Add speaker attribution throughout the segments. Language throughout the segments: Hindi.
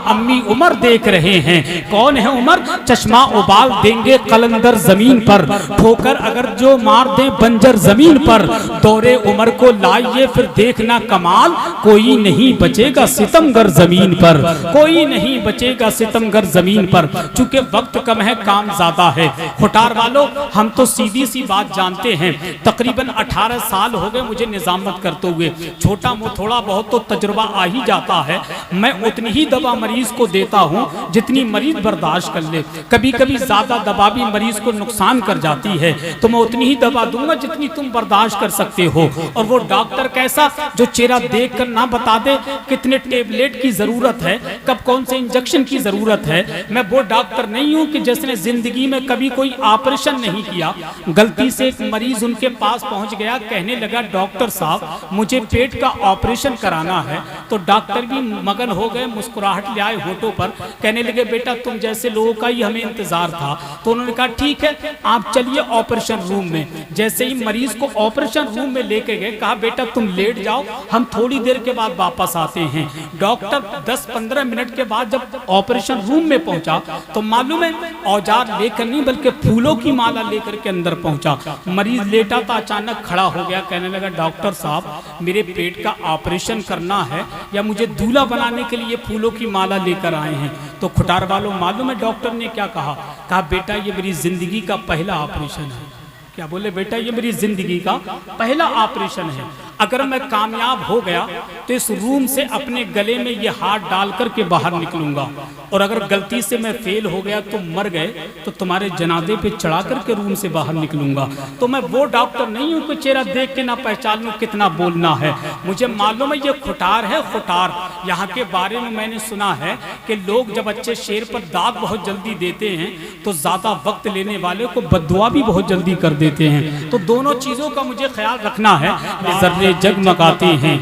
Speaker 1: अम्मी उमर देख रहे हैं। कौन है उमर? चश्मा उबाल देंगे कलंदर जमीन पर, ठोकर अगर जो मार दे बंजर जमीन पर। दौरे उमर को लाइए फिर देखना कमाल, कोई नहीं बचेगा सितमगर जमीन पर, कोई नहीं बचेगा सितमगर जमीन पर। चूंकि वक्त कम है काम ज्यादा है। खुटार वालों, हम तो सीधी सी बात जानते हैं। तकरीबन 18 साल हो गए मुझे निजामत करते हुए। छोटा थोड़ा बहुत तो तजुर्बा आ ही जाता है। मैं उतनी ही दवा मरीज को देता हूं जितनी मरीज बर्दाश्त कर ले। कभी कभी ज्यादा दवा भी मरीज को नुकसान कर जाती है, तो मैं उतनी ही दवा दूंगा जितनी तुम बर्दाश्त कर सकते हो। और वो डॉक्टर कैसा, जो चेहरा देख कर ना बता दे कितने टेबलेट की जरूरत है, कब कौन से इंजेक्शन की जरूरत है। मैं वो डॉक्टर नहीं हूं कि जिसने जिंदगी में कभी कोई ऑपरेशन नहीं किया। गलती से एक मरीज उनके पास पहुंच गया, कहने लगा डॉक्टर साहब मुझे पेट का ऑपरेशन कराना है। तो डॉक्टर भी मगन हो गए, मुस्कुराहट ले आए होठों पर, कहने लगे बेटा तुम जैसे लोगों का ही हमें इंतजार था। तो उन्होंने कहा ठीक है आप चलिए ऑपरेशन रूम में। जैसे ही मरीज को ऑपरेशन रूम में लेके गए, कहा बेटा तुम लेट जाओ, हम थोड़ी देर के बाद वापस आते हैं। डॉक्टर 10-15 मिनट के बाद जब ऑपरेशन रूम में पहुंचा तो मालूम है औजार लेकर नहीं बल्कि फूलों की माला लेकर के अंदर पहुंचा। मरीज लेटा था, अचानक खड़ा हो गया, कहने लगा डॉक्टर साहब मेरे पेट का ऑपरेशन करना है या मुझे दूल्हा बनाने के लिए फूलों की माला लेकर आए हैं। तो खुटार वालों मालूम है डॉक्टर ने क्या कहा? कहा बेटा ये मेरी जिंदगी का पहला ऑपरेशन है। क्या बोले? बेटा ये मेरी जिंदगी का पहला ऑपरेशन है। अगर मैं कामयाब हो गया तो इस रूम से अपने गले में ये हाथ डाल करके बाहर निकलूंगा, और अगर गलती से मैं फेल हो गया तो मर गए तो तुम्हारे जनाजे पे चढ़ा करके रूम से बाहर निकलूंगा। तो मैं वो डॉक्टर नहीं हूँ कि चेहरा देख के ना पहचान लूँ कितना बोलना है। मुझे मालूम है ये खुटार है, खुटार। यहाँ के बारे में मैंने सुना है कि लोग जब अच्छे शेर पर दाग बहुत जल्दी देते हैं तो ज्यादा वक्त लेने वाले को बद्दुआ भी बहुत जल्दी कर देते हैं। तो दोनों चीजों का मुझे ख्याल रखना है। जर्रे जगमगाते हैं,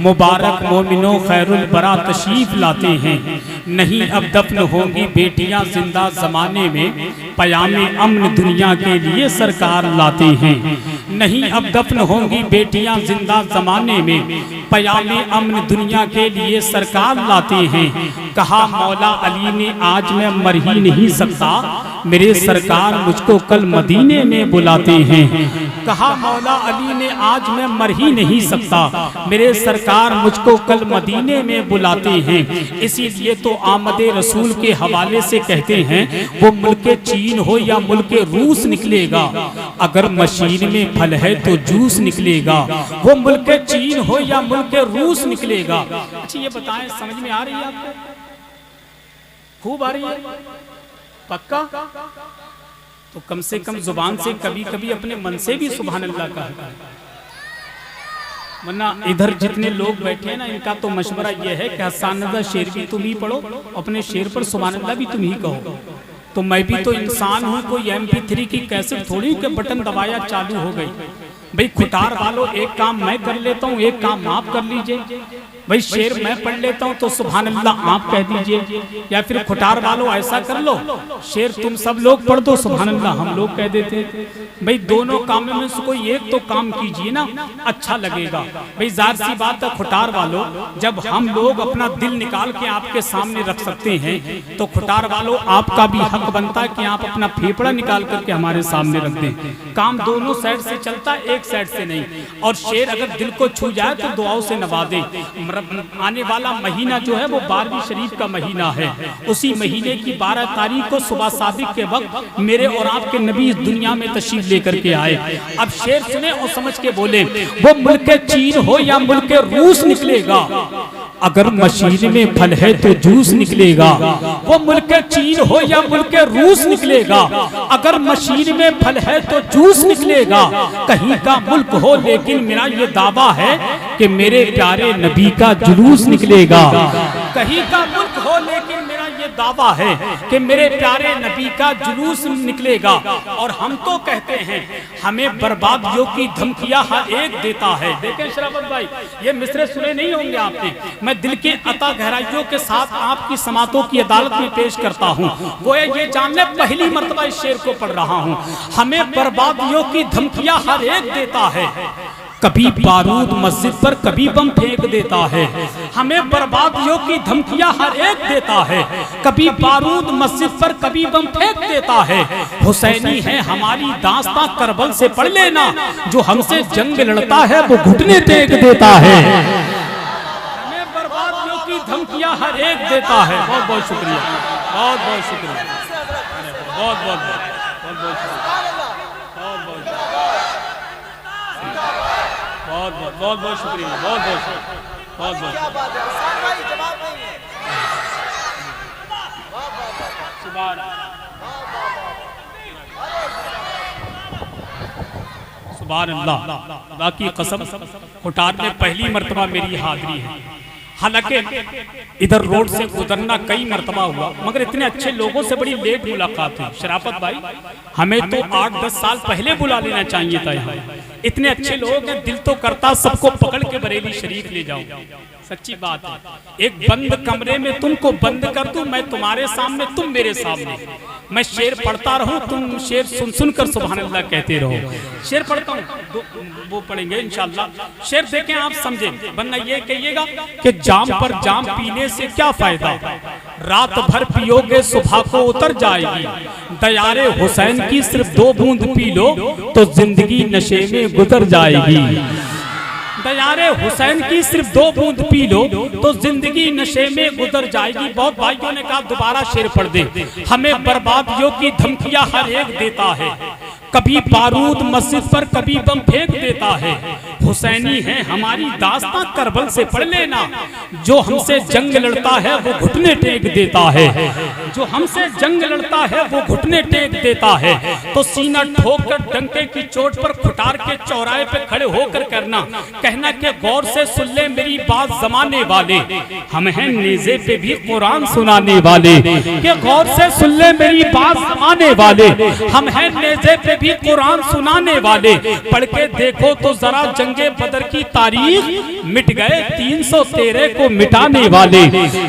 Speaker 1: मुबारक मोमिनो खैरुल बरा तशरीफ लाते हैं। नहीं अब दफन होंगी बेटियां जिंदा जमाने में, पयामे अमन दुनिया के लिए सरकार लाते हैं। नहीं अब दफन होंगी बेटियां जिंदा जमाने में, पयामे अमन दुनिया के लिए सरकार लाते हैं। कहा मौला अली ने आज मैं मर ही नहीं सकता, मेरे सरकार मुझको कल मदीने में बुलाते हैं। कहा मौला अली ने आज मैं मर ही नहीं सकता, मेरे सरकार मुझको कल मदीने में बुलाते हैं। इसीलिए तो आमदे रसूल के हवाले से कहते हैं वो मुल्के चीन हो या मुल्के रूस निकलेगा, अगर मशीन में फल है तो जूस निकलेगा। वो मुल्के चीन हो या मुल्के रूस निकलेगा। अच्छा ये बताएं समझ में आ रही है आपको? खूब आ रही है? पक्का? तो कम से कम जुबान से कभी कभी अपने मन से भी सुभान अल्लाह कहा, वरना इधर जितने लोग बैठे हैं ना इनका तो मशवरा यह है कि हसन रज़ा शेर भी तुम ही पढ़ो, अपने शेर पर सुभान अल्लाह भी तुम ही कहो। तो मैं भी तो इंसान हूँ, कोई MP3 की कैसेट थोड़ी के बटन दबाया चालू हो गई। भाई खुटार वालों एक काम मैं कर लेता हूँ, एक काम आप कर लीजिए। भाई शेर मैं पढ़ लेता हूँ तो सुभान अल्लाह आप कह दीजिए, या फिर खुटार वालों ऐसा कर लो शेर तुम सब लोग पढ़ दो, सुभान अल्लाह हम लोग कह देते हैं। भाई दोनों कामों में से कोई एक तो काम कीजिए ना, अच्छा लगेगा। भाई जाहिर सी बात है खुटार वालों, जब हम लोग अपना दिल निकाल के आपके सामने रख सकते हैं तो खुटार वालों आपका भी हक बनता है कि आप अपना फेफड़ा निकाल करके हमारे सामने रख दें। काम दोनों साइड से चलता है, एक साइड से नहीं। और शेर अगर दिल को छू जाए तो दुआओं से नवाजे। आने वाला महीना जो है वो 12वीं शरीफ का महीना है। उसी महीने की 12 तारीख को सुबह सादिक के वक्त मेरे और आपके नबी इस दुनिया में तशरीफ लेकर के आए। अब शेर सुने और समझ के बोले, वो मुल्के चीन हो या मुल्के रूस निकलेगा, अगर मशीन में फल है तो जूस निकलेगा। वो मुल्के चीन हो या मुल्के रूस निकलेगा, अगर मशीन में फल है तो जूस निकलेगा। कहीं का मुल्क हो लेकिन मेरा ये दावा है कि मेरे प्यारे नबी का जुलूस निकलेगा। कहीं का मुल्क हो लेकिन मेरा ये दावा है कि मेरे प्यारे नबी का जुलूस निकलेगा। और हम तो कहते हैं हमें बर्बादियों की धमकियां हर एक देता है। देखें शराफत भाई, ये मिसरे सुने नहीं होंगे आपने, मैं दिल के अता गहराइयों के साथ आपकी समातों की अदालत में पेश करता हूँ। वो ये जानने पहली मर्तबा इस शेर को पढ़ रहा हूँ। हमें बर्बादियों की धमकियां हर एक देता है, कभी बारूद मस्जिद पर कभी बम फेंक देता है, हमें बर्बादियों की धमकियां हर एक देता है। कभी बारूद मस्जिद पर कभी बम फेंक देता है। हुसैनी है हमारी दास्तां करबल से पढ़ लेना, जो हमसे जंग लड़ता है वो घुटने टेक देता है। हमें बर्बादियों की धमकियां हर एक देता है। बहुत बहुत शुक्रिया, बहुत बहुत शुक्रिया, बहुत बहुत बहुत बहुत बहुत बहुत शुक्रिया, बहुत बहुत बहुत सुभान अल्लाह। बाकी कसम हुटार में पहली मर्तबा मेरी हाजिरी है। हालांकि इधर रोड से गुजरना कई मर्तबा हुआ, मगर इतने अच्छे लोगों से बड़ी लेट मुलाकात हुई। शराफत भाई, हमें तो 8-10 साल पहले बुला लेना चाहिए था यहाँ। इतने अच्छे लोग हैं, दिल तो करता सबको पकड़ के बरेली शरीफ ले जाऊं। सच्ची बात है। एक बंद कमरे में तुमको बंद कर दूं, मैं तुम्हारे सामने, तुम मेरे सामने। मैं शेर पढ़ता रहूं, तुम शेर सुन सुन कर सुभान अल्लाह कहते रहो। शेर पढ़ता हूं, वो पढ़ेंगे इंशाअल्लाह। शेर देखें आप समझे, वरना ये कहिएगा कि जाम पर जाम पीने से क्या फायदा, रात भर पियोगे सुबह को उतर जाएगी। दयारे हुसैन की सिर्फ 2 बूंद पी लो तो जिंदगी नशे में गुजर जाएगी। दयारे हुसैन की सिर्फ 2 बूंद पी लो तो जिंदगी नशे में गुजर जाएगी। बहुत भाइयों ने कहा दोबारा शेर पढ़ दे। हमें बर्बादियों की धमकियां हर एक देता है, कभी बारूद मस्जिद पर कभी बम फेंक देता है। हुसैनी है हमारी दास्तां करबल से पढ़ लेना, जो हमसे जंग लड़ता है वो घुटने टेक देता है। जो हमसे जंग लड़ता है वो घुटने टेक देता है। तो सीना ठोक कर डंके की चोट पर खुटार के चौराहे पे खड़े होकर कहना कि गौर से सुन ले मेरी बात जमाने वाले, हम हैं नेज़े पे भी कुरान सुनाने वाले। कि गौर से सुन ले मेरी बात जमाने वाले, हम हैं नेज़े पे भी कुरान सुनाने वाले। पढ़ के देखो तो जरा जंगे बदर की तारीख, मिट गए 313 को मिटाने वाले,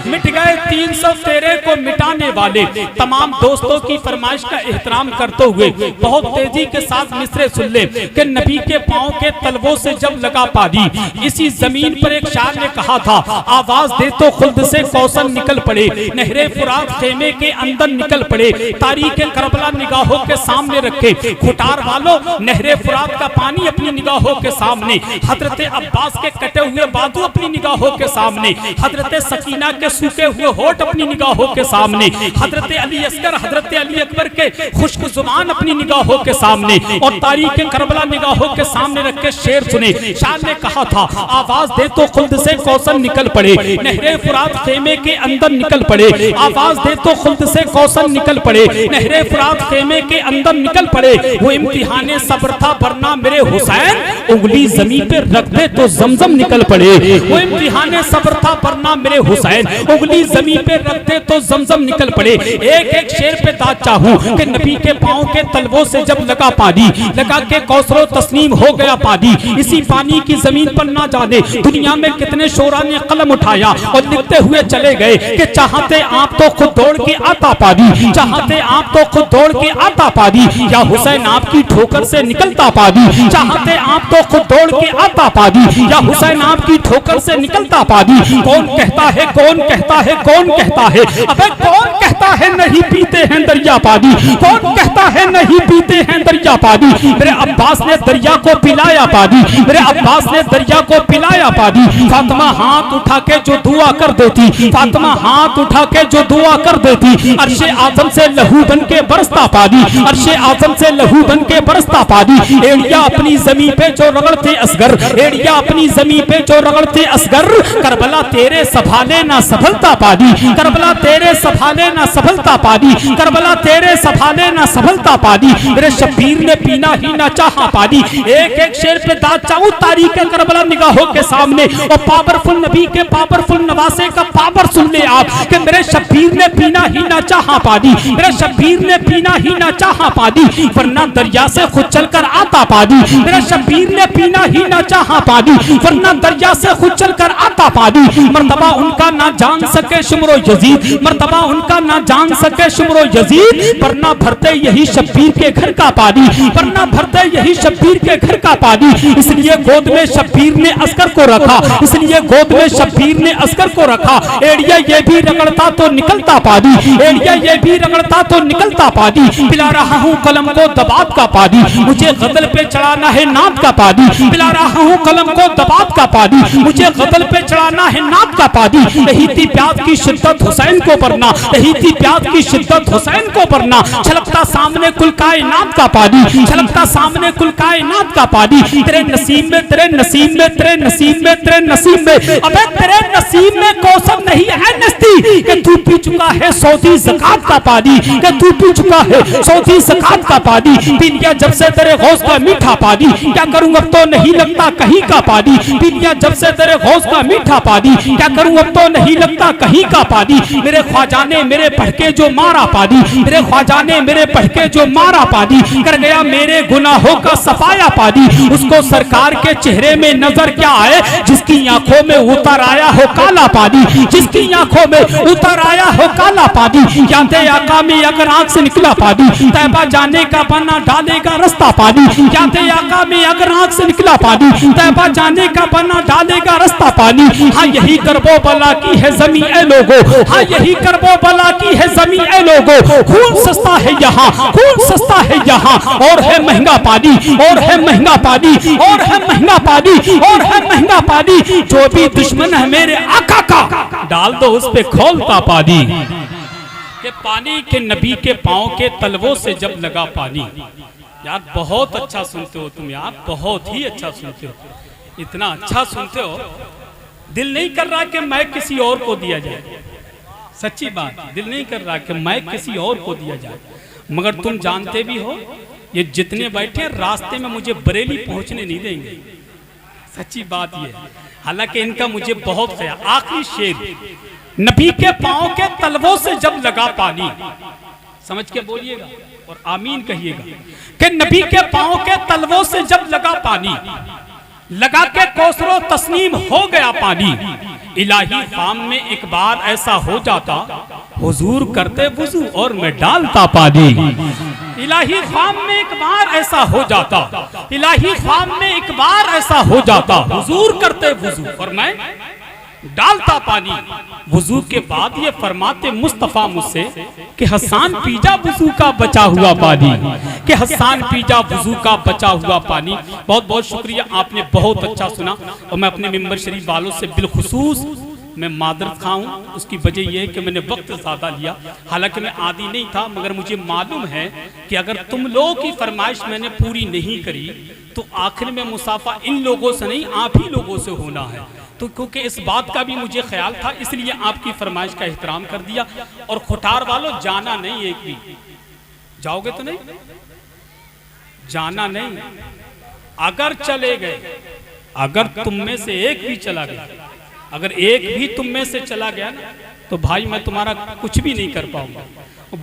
Speaker 1: मिट गए 313 को मिटाने वाले। तमाम दोस्तों की फरमाइश का एहतराम करते हुए बहुत तेजी के साथ मिसरे सुन ले कि नबी के पांव के तलवों से जब लगा पानी, इसी जमीन पर एक शायर ने कहा था, आवाज दे तो खुल्द से कौसर निकल पड़े, नहरे फुरात खेमे के अंदर निकल पड़े। तारीख करबला निगाहों के सामने रखे, खुटार वालों नहरे फुरात का पानी अपनी निगाहों के सामने, हजरत अब्बास के कटे हुए बाजू अपनी निगाहों के सामने, हजरत सकीना के सूखे हुए होठ अपनी निगाहों के सामने, हजरत अली असगर हजरत अली अकबर के खुश्क जुबान अपनी निगाहों के सामने, और तारीख करबला निगाहों के सामने रख के शेर सुने। शायर ने कहा था, आवाज दे तो खुल्द से कौसर निकल पड़े, नहरे फुरात खेमे के अंदर निकल पड़े। आवाज दे तो खुल्द से कौसर निकल पड़े, नहरे फुरात खेमे के अंदर निकल पड़े। वो इम्तिहाने सब्र था वरना मेरे हुसैन, उंगली जमीन पे रख दे तो जमजम निकल पड़े। वो इम्तिहाने सब्र था वरना मेरे हुसैन, उंगली जमीन पे रख दे तो जमजम निकल पड़े। एक एक शेर पे दाद चाहूं कि नबी के पांव के तलवों से जब लगा पानी, लगा के कौसरो तस्नीम हो गया पानी। इसी पानी की जमीन पर ना जाने दुनिया में कितने शोरा ने कलम उठाया और लिखते हुए चले गए कि चाहते आप तो खुद दौड़ के आता पानी, चाहते आप तो खुद दौड़ के आता पानी, या हुसैन आपकी ठोकर से निकलता पानी। चाहते आप तो खुद दौड़ के आता पानी, या हुसैन आपकी ठोकर से निकलता पानी। कौन कहता है, कौन कहता है, कौन कहता है, अबे कौन कहता है नहीं पीते हैं दरिया पानी, कौन कहता है नहीं पीते हैं दरिया पानी। मेरे अब्बास ने दरिया को पिलाया पानी, मेरे अब्बास ने दरिया को पिलाया पानी। फातिमा हाथ उठा के जो दुआ कर देती, फातिमा हाथ उठा के जो दुआ कर देती, अर्शे आजम से लहू बन के बरसता पानी, अर्शे आजम से लहू बन के बरसता पानी। एड़िया अपनी जमीन पे जो रगड़ते असगर, एड़िया अपनी जमीन पे जो रगड़ते असगर, करबला तेरे संभाले ना संभलता पानी, करबला तेरे संभाले ना संभलता पानी, करबला तेरे संभाले ना संभलता पानी। मेरे शब्बीर ने पीना ही ना चाहा पानी। एक एक शेर पे दाद चाहूं तारीख करबला निगाहों के सामने, और पावरफुल नबी के पावरफुल नवासे का पावर सुन ले आप कि मेरे शब्बीर ने पीना ही ना चाहा पानी, मेरे शब्बीर ने पीना ही ना चाहा पानी, वरना दरिया से खुद चलकर आता पानी, मेरे शब्बीर ने पीना ही ना चाहा पानी, वरना दरिया से खुद चलकर आता पानी। मर्तबा उनका ना जान सके शुमरो यजीद, मर्तबा उनका ना जान सके शुमरो यजीद, वरना भरते यही शब्बीर के घर का पानी, वरना भरते यही शब्बीर के घर का पानी। इसलिए गोद में शब्बीर ने अस्कर को रखा, इसलिए गोद में शब्बीर ने अस्कर को रखा। एड़िया ये भी रगड़ता तो निकलता पानी, एड़िया ये भी रगड़ता तो निकलता पानी। पिला रहा हूँ कलम को दबात का पानी, मुझे गजल पे चढ़ाना है नाद का पानी। पिला रहा हूँ कलम को दबात का पानी, मुझे गजल पे चढ़ाना है नाद का पानी। यही थी प्यास की शिद्दत हुसैन को भरना, यही थी प्यास की शिद्दत हुसैन को भरना। छलकता सामने कुल कायनात का पानी, छलकता सामने कुल कायनात का पानी। तेरे नसीब में, तेरे नसीब में, तेरे नसीब में, तेरे नसीब में, अबे तेरे नसीब में कौसर नहीं है नस्ती कि तू पी चुका है सऊदी ज़कात का पानी, कि तू पी चुका है सऊदी ज़कात का पानी। पी लिया जब से तेरे गौस का मीठा पानी, क्या करूं अब तो नहीं लगता कहीं का पानी। पी लिया जब से तेरे गौस का मीठा पानी, क्या करूं अब तो नहीं लगता कहीं का पानी। मेरे ख्वाजा ने मेरे पढ़के जो मारा पानी, मेरे ख्वाजा ने मेरे पढ़के जो मारा पानी, कर गया मेरे गुनाहों का सफाया पानी। उसको सरकार के चेहरे में नजर क्या आए, जिसकी आंखों में उतर आया हो काला पानी, जिसकी आंखों में उतर आया हो काला पानी। जानते आका में अगर आंख से निकला पानी, तैबा जाने का बना डालेगा रास्ता पानी। जानते आका में अगर आंख से निकला पानी, तैबा जाने का बना डालेगा रास्ता पानी। हाँ यही करबो बला की है ज़मीं ए लोगो, हाँ यही करबो बला की है ज़मीं ए लोगो। खून सस्ता है यहाँ, खून सस्ता है यहाँ, और है महंगा पानी, और है महंगा पानी, और है महंगा पानी, और है महंगा पानी। जो भी दुश्मन है मेरे आका का, डाल दो उस पे खोलता पानी। के पानी के नबी के पाँव के तलवों से जब लगा पानी। यार बहुत अच्छा सुनते हो तुम यार, बहुत ही अच्छा सुनते हो, इतना अच्छा सुनते हो दिल नहीं कर रहा कि मैं किसी और को दिया जाए। सच्ची बात, दिल नहीं कर रहा कि मैं किसी और को दिया जाए। मगर तुम जानते भी हो ये जितने बैठे रास्ते में मुझे बरेली पहुंचने नहीं देंगे। सच्ची बात ये, हालांकि इनका मुझे बहुत ख्याल। आखिरी शेर, नबी के पांव के तलवों से जब लगा पानी, समझ के बोलिएगा और आमीन कहिएगा, कि नबी के पांव के तलवों से जब लगा पानी, लगा के कौसरो तस्नीम हो गया पानी। इलाही खाम में एक बार ऐसा हो जाता, हुजूर करते वुजू और मैं डालता पानी। इलाही खाम में एक बार ऐसा हो जाता, इलाही खाम में एक बार ऐसा हो जाता, हुजूर करते वुजू और मैं डालता पानी। वुजू के बाद ये फरमाते मुस्तफा मुझसे कि हसन पीजा वुजू का बचा हुआ पानी, कि हसन पीजा वुजू का बचा हुआ पानी। बहुत बहुत शुक्रिया, आपने बहुत अच्छा सुना। और मैं अपने मिंबर शरीफ वालों से बिलखुसूस मैं मादरत खाऊं, उसकी वजह यह है कि मैंने वक्त ज़्यादा लिया। हालांकि मैं आदी नहीं था, मगर मुझे मालूम है कि अगर तुम लोगों की फरमाइश मैंने पूरी नहीं करी तो आखिर में मुसाफा इन लोगों से नहीं, आप ही लोगों से होना है। तो क्योंकि इस बात का भी मुझे ख्याल था, इसलिए आपकी फरमाइश का एहतराम कर दिया। और खुटार वालों जाना नहीं, एक भी जाओगे तो नहीं, जाना नहीं। अगर चले गए, अगर तुम में से एक भी चला गया, अगर एक भी तुम में से चला गया ना, तो भाई मैं तुम्हारा कुछ भी नहीं कर पाऊंगा।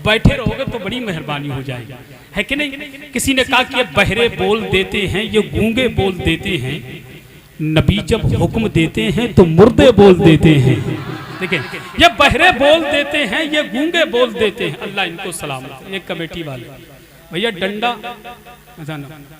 Speaker 1: बैठे रहोगे तो बड़ी मेहरबानी हो जाएगी, है कि नहीं। किसी ने कहा कि ये बहरे बोल देते हैं, ये गूंगे बोल देते हैं, नबी जब हुक्म देते हैं तो मुर्दे बोल देते हैं। देखिए, ये बहरे बोल देते हैं, ये गूंगे बोल देते हैं। अल्लाह इनको सलामत। ये कमेटी वाले भैया डंडा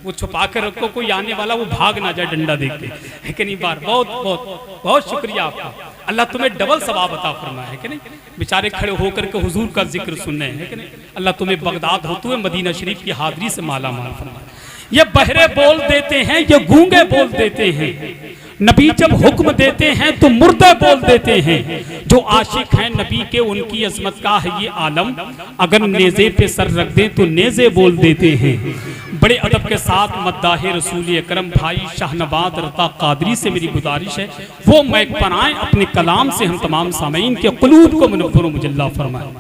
Speaker 1: वो छुपा कर रखो, कोई आने वाला वो भाग ना जाए डंडा देख के, है कि नहीं। बार बहुत बहुत बहुत शुक्रिया आपका, अल्लाह तुम्हें डबल सवाब अता फरमाए, है कि नहीं। बेचारे खड़े होकर के हुजूर का जिक्र सुन रहे हैं, है कि नहीं। अल्लाह तुम्हें बगदाद होते हुए मदीना शरीफ की हाजिरी से माला माल फरमाए। ये बहरे बोल देते हैं, ये गूंगे बोल देते हैं, नबी जब हुक्म देते हैं तो मुर्दे बोल देते हैं। जो आशिक हैं नबी के, उनकी अजमत का है ये आलम, अगर नेज़े पे सर रख दें तो नेज़े बोल देते हैं। बड़े अदब के साथ मद्दाहे रसूल अकरम भाई शाहनवाज रता कादरी से मेरी गुजारिश है, वो मैक बनाएं अपने कलाम से हम तमाम सामीन के क़ुलूब को मुनव्वर मुजल्ला फरमाएं।